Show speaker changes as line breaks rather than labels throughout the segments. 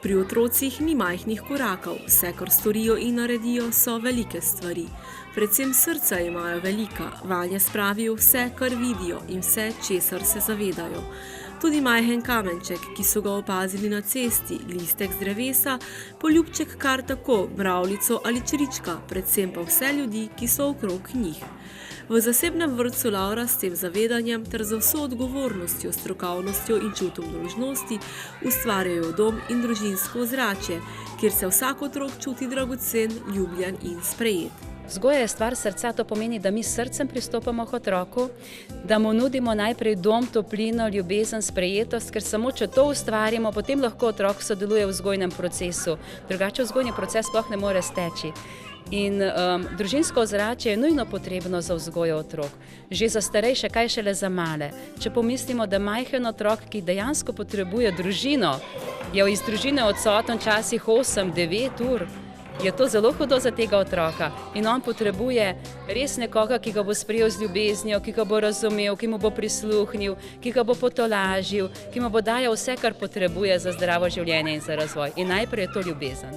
Pri otrocih ni majhnih korakov, vse, kar storijo in naredijo, so velike stvari. Predvsem srca imajo velika, vanje spravijo vse, kar vidijo in vse, česar se zavedajo. Tudi majhen kamenček, ki so ga opazili na cesti, listek z drevesa, poljubček kar tako, mravljico ali črička, predvsem pa vse ljudi, ki so okrog njih. V zasebnem vrtcu Laura s tem zavedanjem ter z vso odgovornostjo, strokovnostjo in čutom dolžnosti ustvarjajo dom in družinsko ozračje, kjer se vsak otrok čuti dragocen, ljubljen in sprejet.
Vzgoja je stvar srca, to pomeni, da mi s srcem pristopamo k otroku, da mu nudimo najprej dom, toplino, ljubezen, sprejetost, ker samo če to ustvarimo, potem lahko otrok sodeluje v vzgojnem procesu. Drugače vzgojni proces sploh ne more steči. In družinsko ozračje je nujno potrebno za vzgojo otrok. Že za starejše, kaj šele za male. Če pomislimo, da majhen otrok, ki dejansko potrebuje družino, je iz družine odsoten včasih 8-9 ur, je to zelo hudo za tega otroka in on potrebuje res nekoga, ki ga bo sprejel z ljubeznijo, ki ga bo razumel, ki mu bo prisluhnil, ki ga bo potolažil, ki mu bo dajal vse, kar potrebuje za zdravo življenje in za razvoj. In najprej je to ljubezen.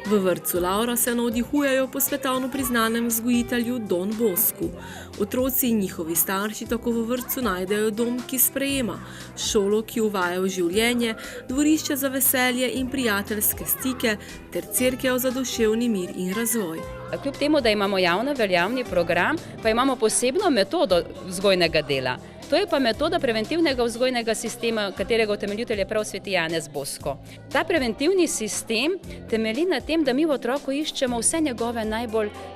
V vrtcu Laura se navdihujejo po svetovno priznanem vzgojitelju Don Boscu. Otroci in njihovi starši tako v vrtcu najdejo dom, ki sprejema, šolo, ki uvaja v življenje, dvorišče za veselje in prijateljske stike ter cerkev za duševni mir in razvoj.
Kljub temu, da imamo javno veljavni program, pa imamo posebno metodo vzgojnega dela. To je pa metoda preventivnega vzgojnega sistema, katerega utemeljitelj je prav sveti Janez Bosko. Ta preventivni sistem temelji na tem, da mi v otroku iščemo vse njegove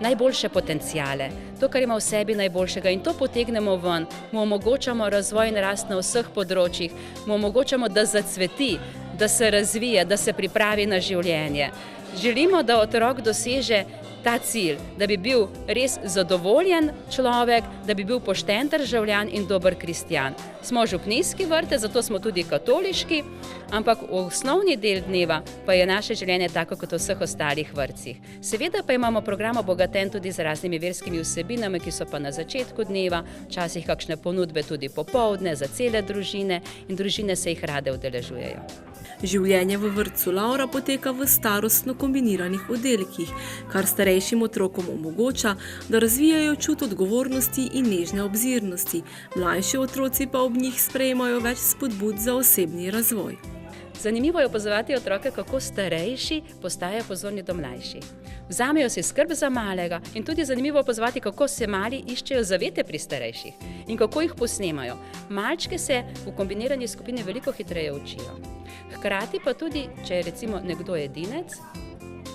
najboljše potenciale, to, kar ima v sebi najboljšega in to potegnemo ven, mu omogočamo razvoj in rast na vseh področjih, mu omogočamo, da zacveti, da se razvije, da se pripravi na življenje. Želimo, da otrok doseže ta cilj, da bi bil res zadovoljen človek, da bi bil pošten državljan in dober kristjan. Smo župnijski vrtec, zato smo tudi katoliški, ampak osnovni del dneva pa je naše življenje tako kot v vseh ostalih vrtcih. Seveda pa imamo program obogaten tudi z raznimi verskimi vsebinami, ki so pa na začetku dneva, včasih kakšne ponudbe tudi popoldne za cele družine in družine se jih rade udeležujejo.
Življenje v vrtcu Laura poteka v starostno kombiniranih oddelkih, kar starejšim otrokom omogoča, da razvijajo čut odgovornosti in nežne obzirnosti. Mlajši otroci pa ob njih sprejemajo več spodbud za osebni razvoj.
Zanimivo je opazovati otroke, kako starejši postajajo pozorni do mlajših. Vzamejo si skrb za malega in tudi zanimivo opazovati, kako se mali iščejo zavete pri starejših in kako jih posnemajo. Malčke se v kombinirani skupini veliko hitreje učijo. Hkrati pa tudi, če je recimo nekdo edinec,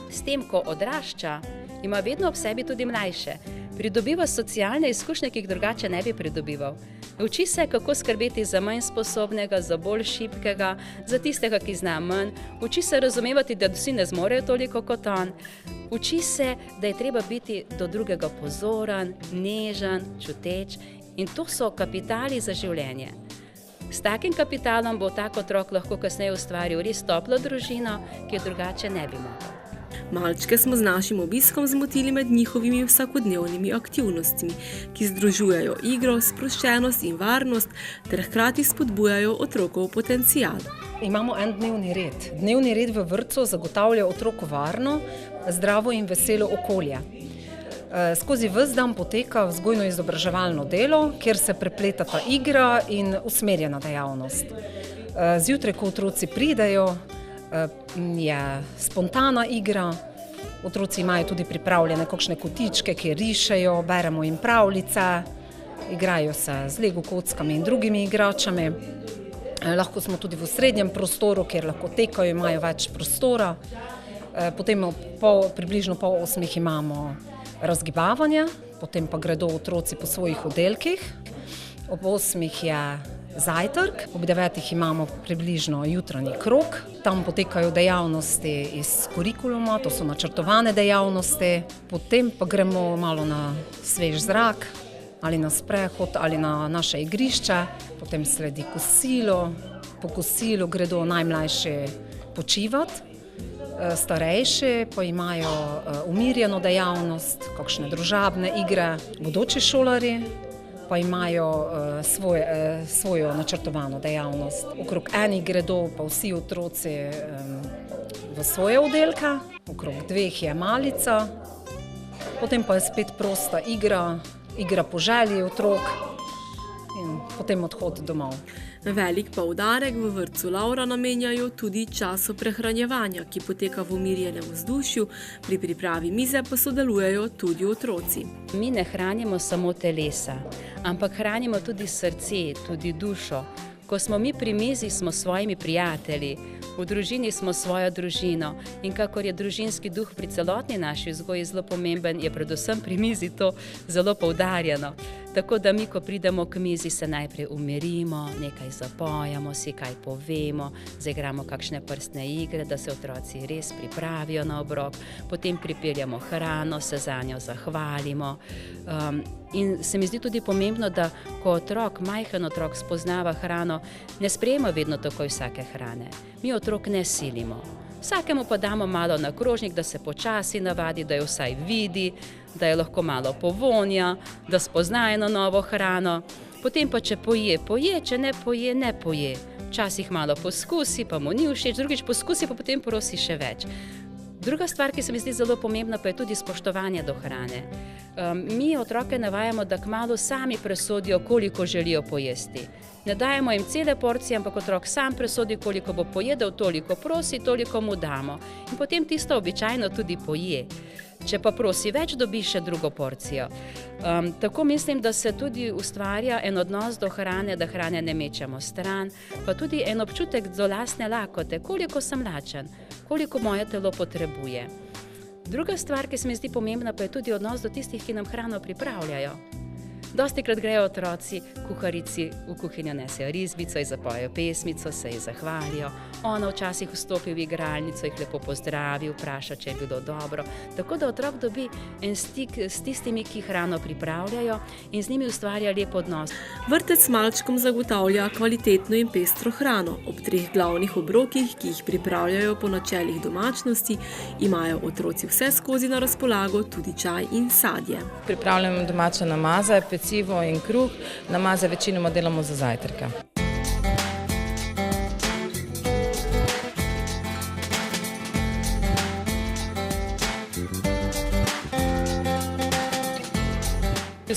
s tem, ko odrašča, ima vedno ob sebi tudi mlajše. Pridobiva socialne izkušnje, ki jih drugače ne bi pridobival. Uči se, kako skrbeti za manj sposobnega, za bolj šibkega, za tistega, ki zna manj. Uči se razumevati, da vsi ne zmorejo toliko kot on. Uči se, da je treba biti do drugega pozoren, nežen, čuteč in to so kapitali za življenje. S takim kapitalom bo tak otrok lahko kasneje ustvaril res toplo družino, ki jo drugače ne bi mogel.
Malčke smo z našim obiskom zmotili med njihovimi vsakodnevnimi aktivnostmi, ki združujejo igro, sproščenost in varnost ter hkrati spodbujajo otrokov potencial.
Imamo en dnevni red. Dnevni red v vrtcu zagotavlja otroku varno, zdravo in veselo okolje. Skozi ves dan poteka vzgojno-izobraževalno delo, kjer se prepletata igra in usmerjena dejavnost. Zjutraj, ko otroci pridejo, je spontana igra, otroci imajo tudi pripravljene kakšne kotičke, ki rišejo, beremo jim pravljice, igrajo se z Lego kockami in drugimi igračami. Lahko smo tudi v srednjem prostoru, kjer lahko tekajo, imajo več prostora. Potem približno pol 8 imamo razgibavanje, potem pa gredo otroci po svojih oddelkih. Ob 8 je zajtrk, ob 9 imamo približno jutranji krog. Tam potekajo dejavnosti iz kurikuluma, to so načrtovane dejavnosti. Potem pa gremo malo na svež zrak, ali na sprehod, ali na naše igrišče. Potem sledi kosilo, po kosilu gredo najmlajši počivati. Starejši pa imajo umirjeno dejavnost, kakšne družabne igre. Bodoči šolarji pa imajo svojo načrtovano dejavnost. Okrog enih gredo pa vsi otroci v svoje oddelke, okrog 2 je malica, potem pa je spet prosta igra po želji otrok in potem odhod domov.
Velik poudarek v vrtcu Laura namenjajo tudi času prehranjevanja, ki poteka v umirjenem vzdušju, pri pripravi mize pa sodelujejo tudi otroci.
Mi ne hranimo samo telesa, ampak hranimo tudi srce, tudi dušo. Ko smo mi pri mizi, smo s svojimi prijatelji, v družini smo svojo družino in kakor je družinski duh pri celotni naši vzgoji zelo pomemben, je predvsem pri mizi to zelo poudarjeno. Tako da mi, ko pridemo k mizi, se najprej umirimo, nekaj zapojemo, si kaj povemo, zaigramo kakšne prstne igre, da se otroci res pripravijo na obrok, potem pripeljemo hrano, se zanjo zahvalimo. In se mi zdi tudi pomembno, da ko majhen otrok spoznava hrano, ne sprejema vedno takoj vsake hrane. Mi otrok ne silimo. Vsakemu pa damo malo na krožnik, da se počasi navadi, da jo vsaj vidi, da je lahko malo povonja, da spozna eno novo hrano. Potem pa, če poje, če ne poje, ne poje. Včasih malo poskusi, pa mu ni všeč, drugič poskusi, pa potem prosi še več. Druga stvar, ki se mi zdi zelo pomembna, pa je tudi spoštovanje do hrane. Mi otroke navajamo, da kmalu sami presodijo, koliko želijo pojesti. Ne dajemo jim cele porcije, ampak otrok sam presodi, koliko bo pojedel, toliko prosi, toliko mu damo. In potem tisto običajno tudi poje. Če pa prosi več, dobi še drugo porcijo. Tako mislim, da se tudi ustvarja en odnos do hrane, da hrane ne mečemo stran, pa tudi en občutek do lastne lakote, koliko sem lačen, koliko moje telo potrebuje. Druga stvar, ki se mi zdi pomembna, pa je tudi odnos do tistih, ki nam hrano pripravljajo. Dostikrat grejo otroci, kuharici v kuhinjo nesejo risbico, ji zapojejo pesmico, se ji zahvalijo. Ona včasih vstopi v igralnico, jih lepo pozdravi, vpraša, če je bilo dobro. Tako da otrok dobi en stik s tistimi, ki hrano pripravljajo in z njimi ustvarja lep odnos.
Vrtec malčkom zagotavlja kvalitetno in pestro hrano. Ob 3 glavnih obrokih, ki jih pripravljajo po načelih domačnosti, imajo otroci vse skozi na razpolago, tudi čaj in sadje.
Pripravljamo domače namaze, pecivo in kruh. Namaze večinoma delamo za zajtrke.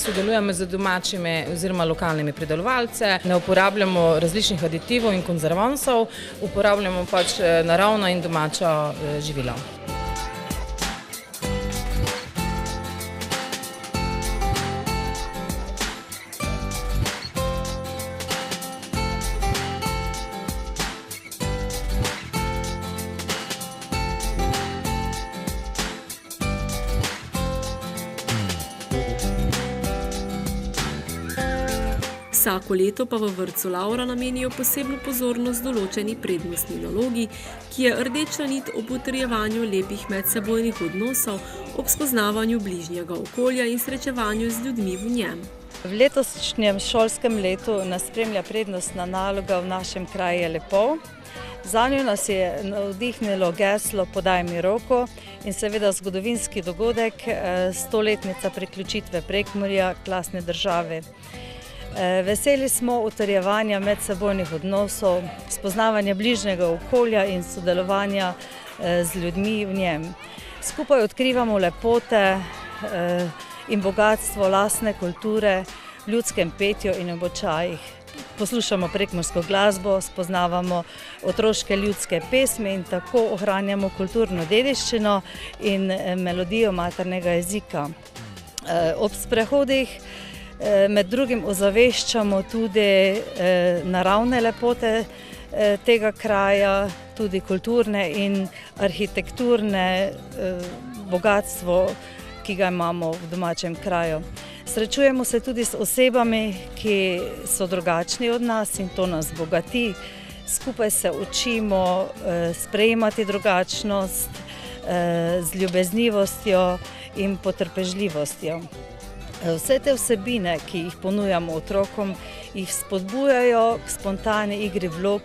Sodelujemo z domačimi oziroma lokalnimi pridelovalci, ne uporabljamo različnih aditivov in konzervansov, uporabljamo pač naravno in domačo živilo.
Vsako leto pa v vrtcu Laura namenijo posebno pozornost določeni prednostni nalogi, ki je rdeča nit ob utrjevanju lepih medsebojnih odnosov, ob spoznavanju bližnjega okolja in srečevanju z ljudmi v njem.
V letošnjem šolskem letu nas spremlja prednostna naloga V našem kraju je lepo. Zanjo nas je navdihnilo geslo Podaj mi roko in seveda zgodovinski dogodek, 100-letnica priključitve Prekmurja k lastni državi. Veseli smo utrjevanja medsebojnih odnosov, spoznavanja bližnjega okolja in sodelovanja z ljudmi v njem. Skupaj odkrivamo lepote in bogatstvo lastne kulture v ljudskem petju in običajih. Poslušamo prekmursko glasbo, spoznavamo otroške ljudske pesmi in tako ohranjamo kulturno dediščino in melodijo maternega jezika. Ob sprehodih med drugim ozaveščamo tudi naravne lepote tega kraja, tudi kulturne in arhitekturne bogatstvo, ki ga imamo v domačem kraju. Srečujemo se tudi s osebami, ki so drugačni od nas in to nas bogati. Skupaj se učimo sprejemati drugačnost z ljubeznivostjo in potrpežljivostjo. Vse te vsebine, ki jih ponujamo otrokom, jih spodbujajo k spontani igri vlog,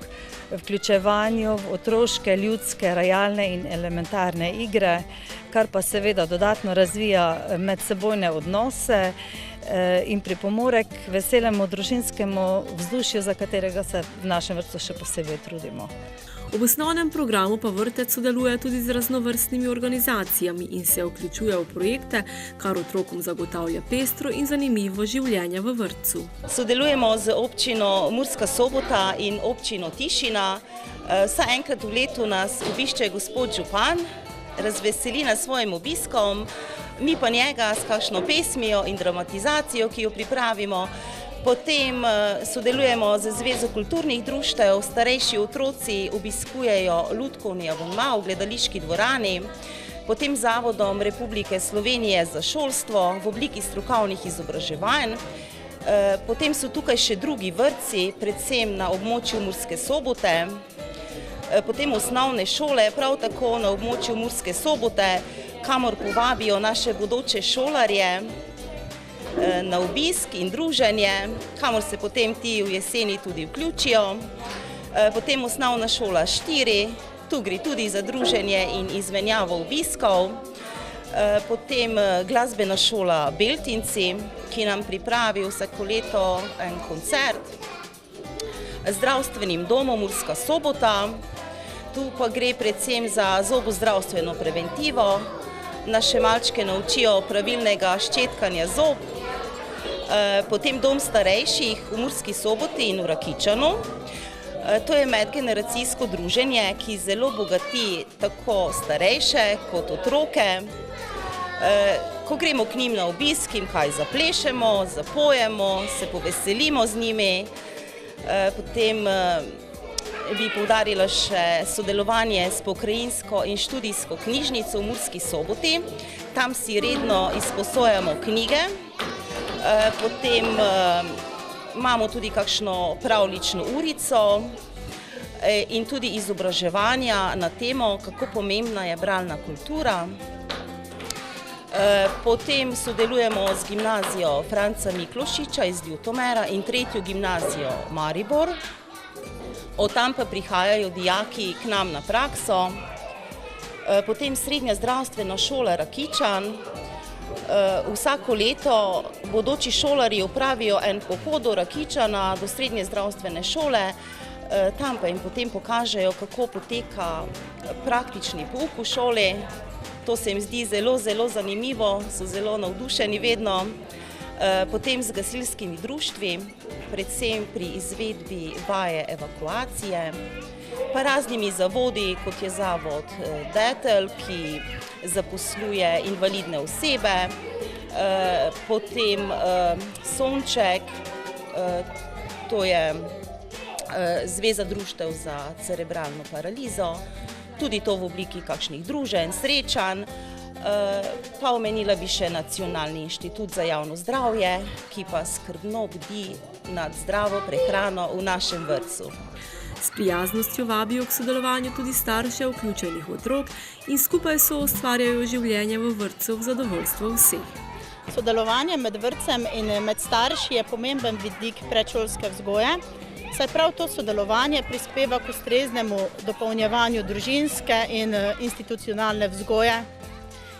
vključevanju v otroške, ljudske, realne in elementarne igre, kar pa seveda dodatno razvija medsebojne odnose in pripomore k veselemu družinskemu vzdušju, za katerega se v našem vrtcu še posebej trudimo.
V osnovnem programu pa vrtec sodeluje tudi z raznovrstnimi organizacijami in se vključuje v projekte, kar otrokom zagotavlja pestro in zanimivo življenje v vrtcu.
Sodelujemo z občino Murska Sobota in občino Tišina. Vsaj enkrat v letu nas obišče gospod župan, razveseli nas svojim obiskom, mi pa njega s kakšno pesmijo in dramatizacijo, ki jo pripravimo. Potem sodelujemo z Zvezo kulturnih društev, starejši otroci obiskujejo lutkovni abonma v gledališki dvorani, potem Zavodom Republike Slovenije za šolstvo v obliki strokovnih izobraževanj. Potem so tukaj še drugi vrtci, predvsem na območju Murske Sobote, potem osnovne šole, prav tako na območju Murske Sobote, kamor povabijo naše bodoče šolarje na obisk in druženje, kamor se potem ti v jeseni tudi vključijo. Potem osnovna šola 4, tu gre tudi za druženje in izmenjavo obiskov. Potem glasbena šola Beltinci, ki nam pripravi vsako leto en koncert. Zdravstvenim domom Murska Sobota, tu pa gre predvsem za zobozdravstveno preventivo. Naše malčke naučijo pravilnega ščetkanja zob. Potem dom starejših v Murski Soboti in v Rakičanu. To je medgeneracijsko druženje, ki zelo bogati tako starejše kot otroke. Ko gremo k njim na obisk, jim kaj zaplešemo, zapojemo, se poveselimo z njimi. Potem bi poudarila še sodelovanje s pokrajinsko in študijsko knjižnico v Murski Soboti. Tam si redno izposojamo knjige. Potem imamo tudi kakšno pravljično urico in tudi izobraževanja na temo, kako pomembna je bralna kultura. Potem sodelujemo z gimnazijo Franca Miklošiča iz Ljutomera in 3. gimnazijo Maribor. Od tam pa prihajajo dijaki k nam na prakso. Potem srednja zdravstvena šola Rakičan. Vsako leto bodoči šolarji opravijo en pohod do Rakičana, do srednje zdravstvene šole, tam pa jim potem pokažejo, kako poteka praktični pouk v šoli. To se jim zdi zelo, zelo zanimivo, so zelo navdušeni vedno. Potem z gasilskimi društvi, predvsem pri izvedbi vaje evakuacije, pa raznimi zavodi, kot je zavod Detel, ki zaposluje invalidne osebe, potem Sonček, to je Zveza društev za cerebralno paralizo, tudi to v obliki kakšnih druženj, srečanj, pa omenila bi še Nacionalni inštitut za javno zdravje, ki pa skrbno bdi nad zdravo prehrano v našem vrtcu.
S prijaznostjo vabijo k sodelovanju tudi starše vključenih otrok in skupaj so ustvarjajo življenje v vrtcu v zadovoljstvo vseh.
Sodelovanje med vrtcem in med starši je pomemben vidik predšolske vzgoje, saj prav to sodelovanje prispeva k ustreznemu dopolnjevanju družinske in institucionalne vzgoje,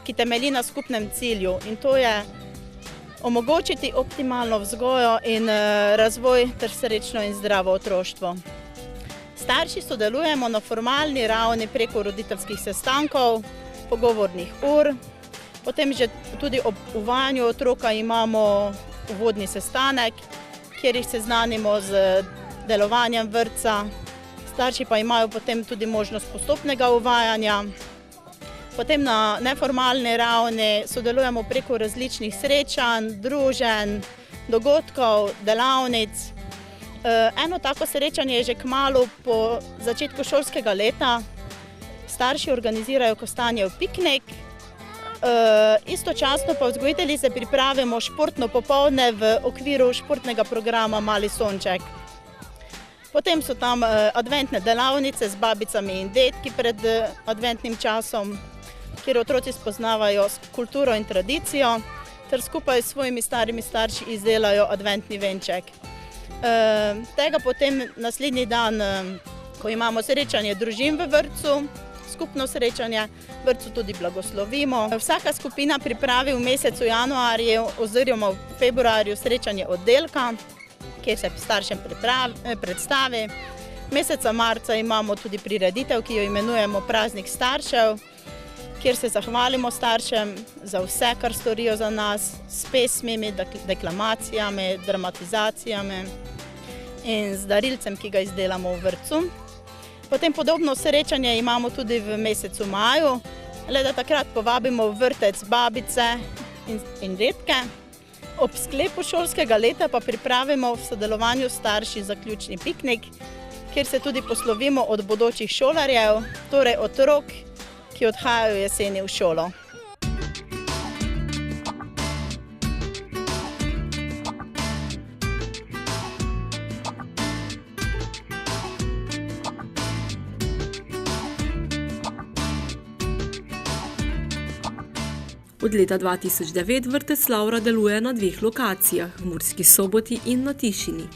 ki temelji na skupnem cilju, in to je omogočiti optimalno vzgojo in razvoj ter srečno in zdravo otroštvo. Starši sodelujemo na formalni ravni preko roditeljskih sestankov, pogovornih ur, potem že tudi ob uvajanju otroka imamo uvodni sestanek, kjer jih seznanimo z delovanjem vrtca. Starši pa imajo potem tudi možnost postopnega uvajanja. Potem na neformalni ravni sodelujemo preko različnih srečanj, druženj, dogodkov, delavnic. Eno tako srečanje je že kmalu po začetku šolskega leta. Starši organizirajo kostanjev piknik, istočasno pa vzgojiteljice pripravimo športno popoldne v okviru športnega programa Mali Sonček. Potem so tam adventne delavnice z babicami in dedki pred adventnim časom, kjer otroci spoznavajo kulturo in tradicijo, ter skupaj s svojimi starimi starši izdelajo adventni venček. Tega potem naslednji dan, ko imamo srečanje družin v vrtcu, skupno srečanje, v vrtcu tudi blagoslovimo. Vsaka skupina pripravi v mesecu januarju oziroma v februarju srečanje oddelka, kjer se staršem predstavi. Meseca marca imamo tudi prireditev, ki jo imenujemo Praznik staršev, kjer se zahvalimo staršem za vse, kar storijo za nas, s pesmimi, deklamacijami, dramatizacijami in z darilcem, ki ga izdelamo v vrtcu. Potem podobno srečanje imamo tudi v mesecu maju, le da takrat povabimo v vrtec babice in dedke. Ob sklepu šolskega leta pa pripravimo v sodelovanju s starši zaključni piknik, kjer se tudi poslovimo od bodočih šolarjev, torej otrok, ki odhajajo jeseni v šolo.
Od leta 2009 vrtec Lavra deluje na 2 lokacijah, v Murski Soboti in na Tišini.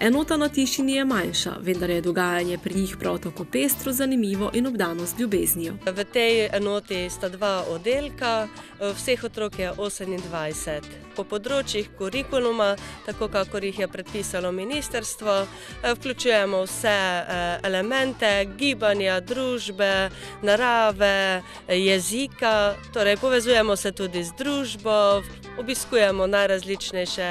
Enota na Tišini je manjša, vendar je dogajanje pri njih prav tako pestro, zanimivo in obdano z ljubeznijo.
V tej enoti sta 2 oddelka, vseh otrok je 28. Po področjih kurikuluma, tako kakor jih je predpisalo ministrstvo, vključujemo vse elemente gibanja, družbe, narave, jezika, torej povezujemo se tudi z družbo, obiskujemo najrazličnejše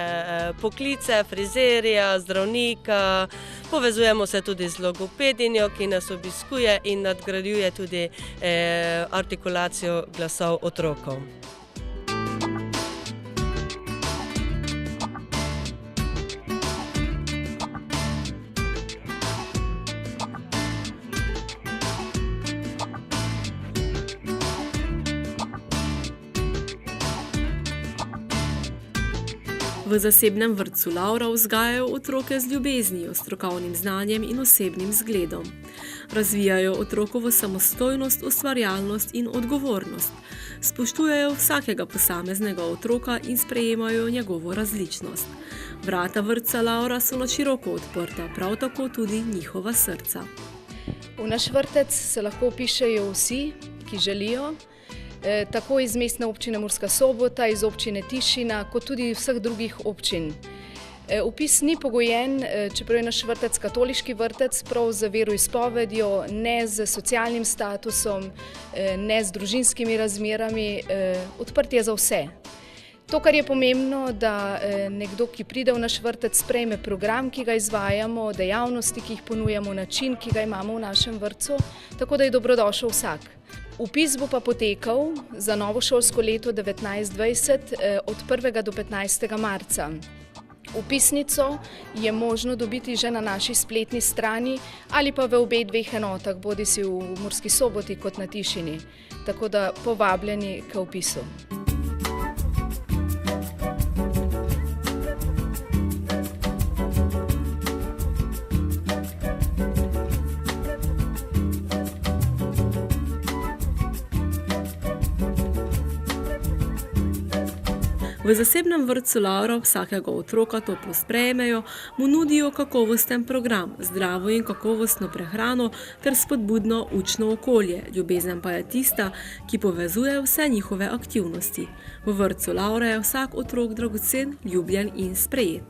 poklice, frizerja, zdravnika, povezujemo se tudi z logopedinjo, ki nas obiskuje in nadgrajuje tudi artikulacijo glasov otrokov.
V zasebnem vrtcu Lavra vzgajajo otroke z ljubeznijo, strokovnim znanjem in osebnim zgledom. Razvijajo otrokovo samostojnost, ustvarjalnost in odgovornost. Spoštujejo vsakega posameznega otroka in sprejemajo njegovo različnost. Vrata vrtca Lavra so na široko odprta, prav tako tudi njihova srca.
V naš vrtec se lahko vpišejo vsi, ki želijo, tako iz Mestne občine Murska Sobota, iz občine Tišina, kot tudi vseh drugih občin. Vpis ni pogojen, čeprav je naš vrtec katoliški vrtec, prav z veroizpovedjo, ne z socialnim statusom, ne z družinskimi razmerami, odprt je za vse. To, kar je pomembno, da nekdo, ki pride v naš vrtec, sprejme program, ki ga izvajamo, dejavnosti, ki jih ponujamo, način, ki ga imamo v našem vrtcu, tako da je dobrodošel vsak. Vpis bo pa potekal za novo šolsko leto 19-20 od 1. do 15. marca. Vpisnico je možno dobiti že na naši spletni strani ali pa v obe 2 enotah, bodisi v Murski Soboti kot na Tišini. Tako da povabljeni k vpisu.
V zasebnem vrtcu Lavra vsakega otroka toplo sprejmejo, mu nudijo kakovosten program, zdravo in kakovostno prehrano ter spodbudno učno okolje. Ljubezen pa je tista, ki povezuje vse njihove aktivnosti. V vrtcu Lavra je vsak otrok dragocen, ljubljen in sprejet.